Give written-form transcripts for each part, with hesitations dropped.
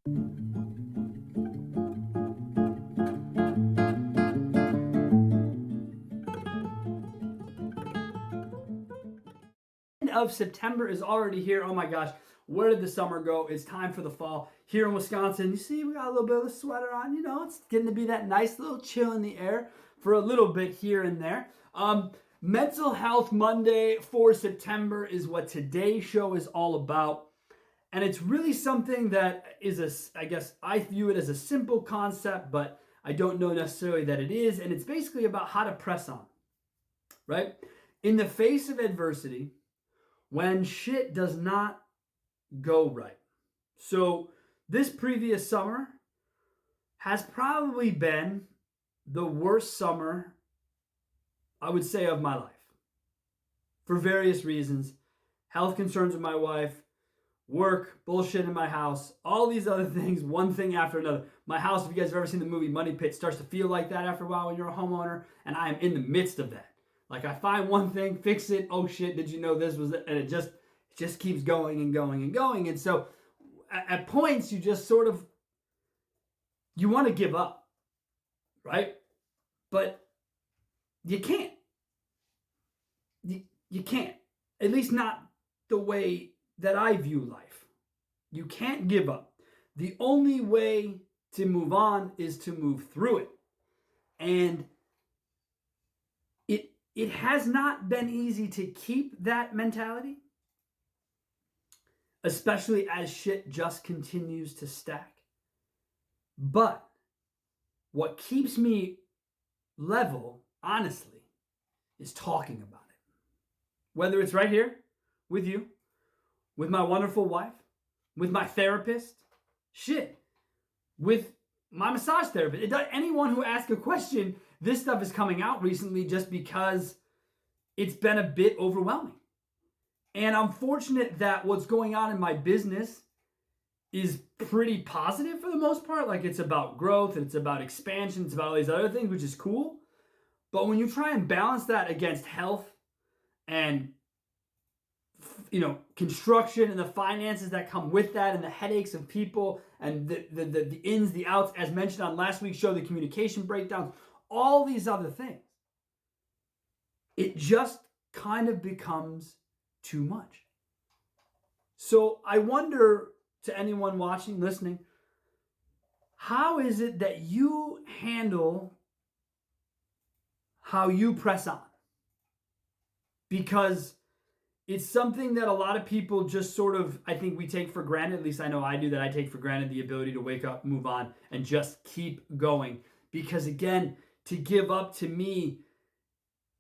End of September is already here. Oh my gosh, where did the summer go? It's time for the fall here in Wisconsin. You see, we got a little bit of a sweater on. You know, it's getting to be that nice little chill in the air for a little bit here and there. Mental Health Monday for September is what today's show is all about. And it's really something that is I guess I view it as a simple concept, but I don't know necessarily that it is. And it's basically about how to press on, right? In the face of adversity, when shit does not go right. So this previous summer has probably been the worst summer, I would say, of my life. For various reasons. Health concerns with my wife, work, bullshit in my house, all these other things, one thing after another. My house, if you guys have ever seen the movie Money Pit, starts to feel like that after a while when you're a homeowner, and I am in the midst of that. Like, I find one thing, fix it, oh shit, did you know this was it? And it just keeps going and going and going. And so at points you just sort of, you want to give up, right? But you can't. You can't. At least not the way that I view life. You can't give up. The only way to move on is to move through it. And it has not been easy to keep that mentality, especially as shit just continues to stack. But what keeps me level, honestly, is talking about it. Whether it's right here with you, with my wonderful wife, with my therapist, shit, with my massage therapist. Anyone who asks a question, this stuff is coming out recently just because it's been a bit overwhelming. And I'm fortunate that what's going on in my business is pretty positive for the most part. Like, it's about growth, and it's about expansion, it's about all these other things, which is cool. But when you try and balance that against health and, you know, construction and the finances that come with that, and the headaches of people, and the ins, the outs, as mentioned on last week's show, the communication breakdowns, all these other things, it just kind of becomes too much. So I wonder, to anyone watching, listening, how is it that you handle how you press on? Because it's something that a lot of people just sort of, I think we take for granted. At least I know I do, that I take for granted the ability to wake up, move on, and just keep going. Because again, to give up, to me,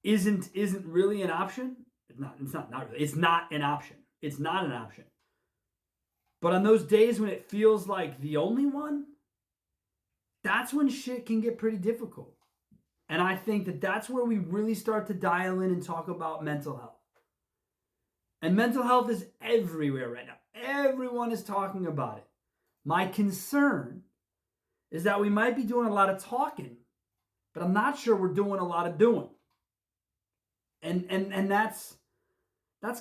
isn't really an option. It's not really. It's not an option. It's not an option. But on those days when it feels like the only one, that's when shit can get pretty difficult. And I think that that's where we really start to dial in and talk about mental health. And mental health is everywhere right now. Everyone is talking about it. My concern is that we might be doing a lot of talking, but I'm not sure we're doing a lot of doing. And that's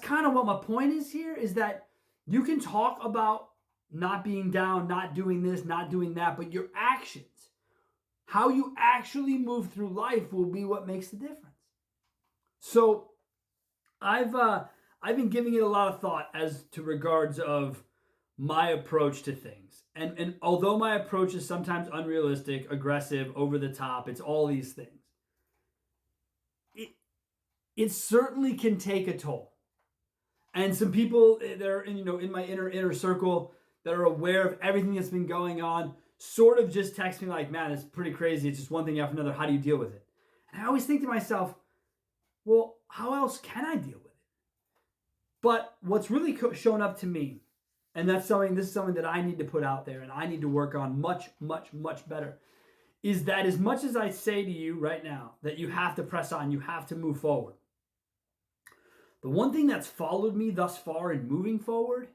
kind of what my point is here, is that you can talk about not being down, not doing this, not doing that, but your actions, how you actually move through life, will be what makes the difference. So I've been giving it a lot of thought as to regards of my approach to things. And although my approach is sometimes unrealistic, aggressive, over the top, it's all these things, it certainly can take a toll. And some people that are in my inner circle that are aware of everything that's been going on sort of just text me like, man, it's pretty crazy. It's just one thing after another. How do you deal with it? And I always think to myself, well, how else can I deal with it? But what's really shown up to me, and this is something that I need to put out there and I need to work on much, much, much better, is that as much as I say to you right now that you have to press on, you have to move forward, the one thing that's followed me thus far in moving forward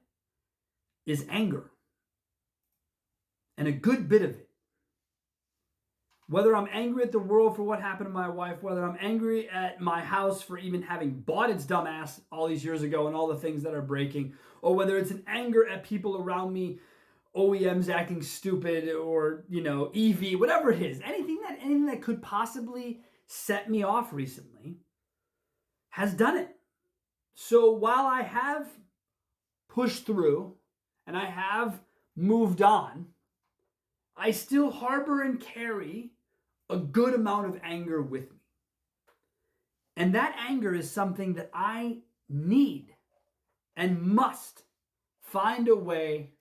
is anger. And a good bit of it. Whether I'm angry at the world for what happened to my wife, whether I'm angry at my house for even having bought its dumb ass all these years ago and all the things that are breaking, or whether it's an anger at people around me OEMs acting stupid or, EV, whatever it is, anything that could possibly set me off recently has done it. So while I have pushed through and I have moved on, I still harbor and carry a good amount of anger with me. And that anger is something that I need and must find a way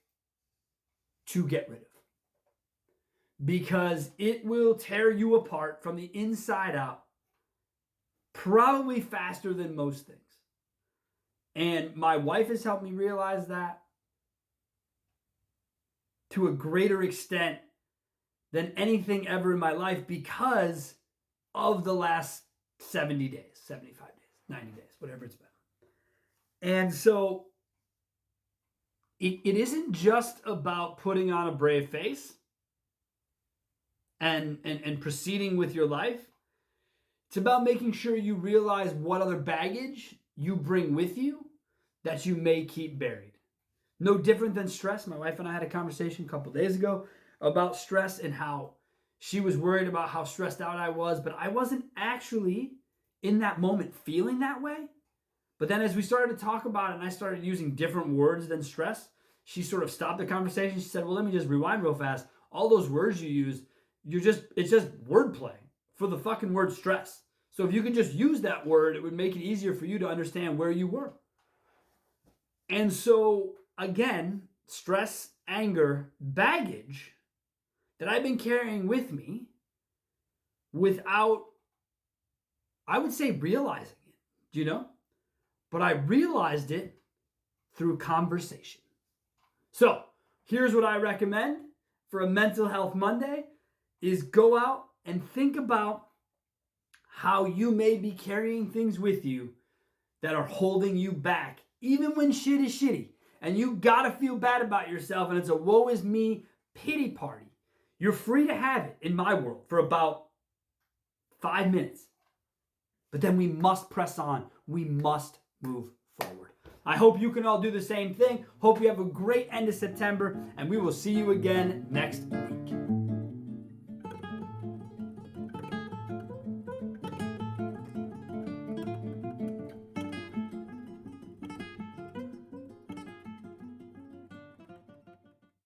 to get rid of. Because it will tear you apart from the inside out, probably faster than most things. And my wife has helped me realize that to a greater extent than anything ever in my life because of the last 70 days, 75 days, 90 days, whatever it's been. And so it isn't just about putting on a brave face and proceeding with your life. It's about making sure you realize what other baggage you bring with you that you may keep buried. No different than stress. My wife and I had a conversation a couple days ago about stress and how she was worried about how stressed out I was, but I wasn't actually in that moment feeling that way. But then as we started to talk about it and I started using different words than stress, she sort of stopped the conversation. She said, well, let me just rewind real fast. All those words you use, it's just wordplay for the fucking word stress. So if you could just use that word, it would make it easier for you to understand where you were. And so again, stress, anger, baggage that I've been carrying with me without, I would say, realizing it, But I realized it through conversation. So here's what I recommend for a Mental Health Monday is go out and think about how you may be carrying things with you that are holding you back, even when shit is shitty. And you gotta feel bad about yourself, and it's a woe is me pity party. You're free to have it in my world for about 5 minutes. But then we must press on. We must move forward. I hope you can all do the same thing. Hope you have a great end of September, and we will see you again next week.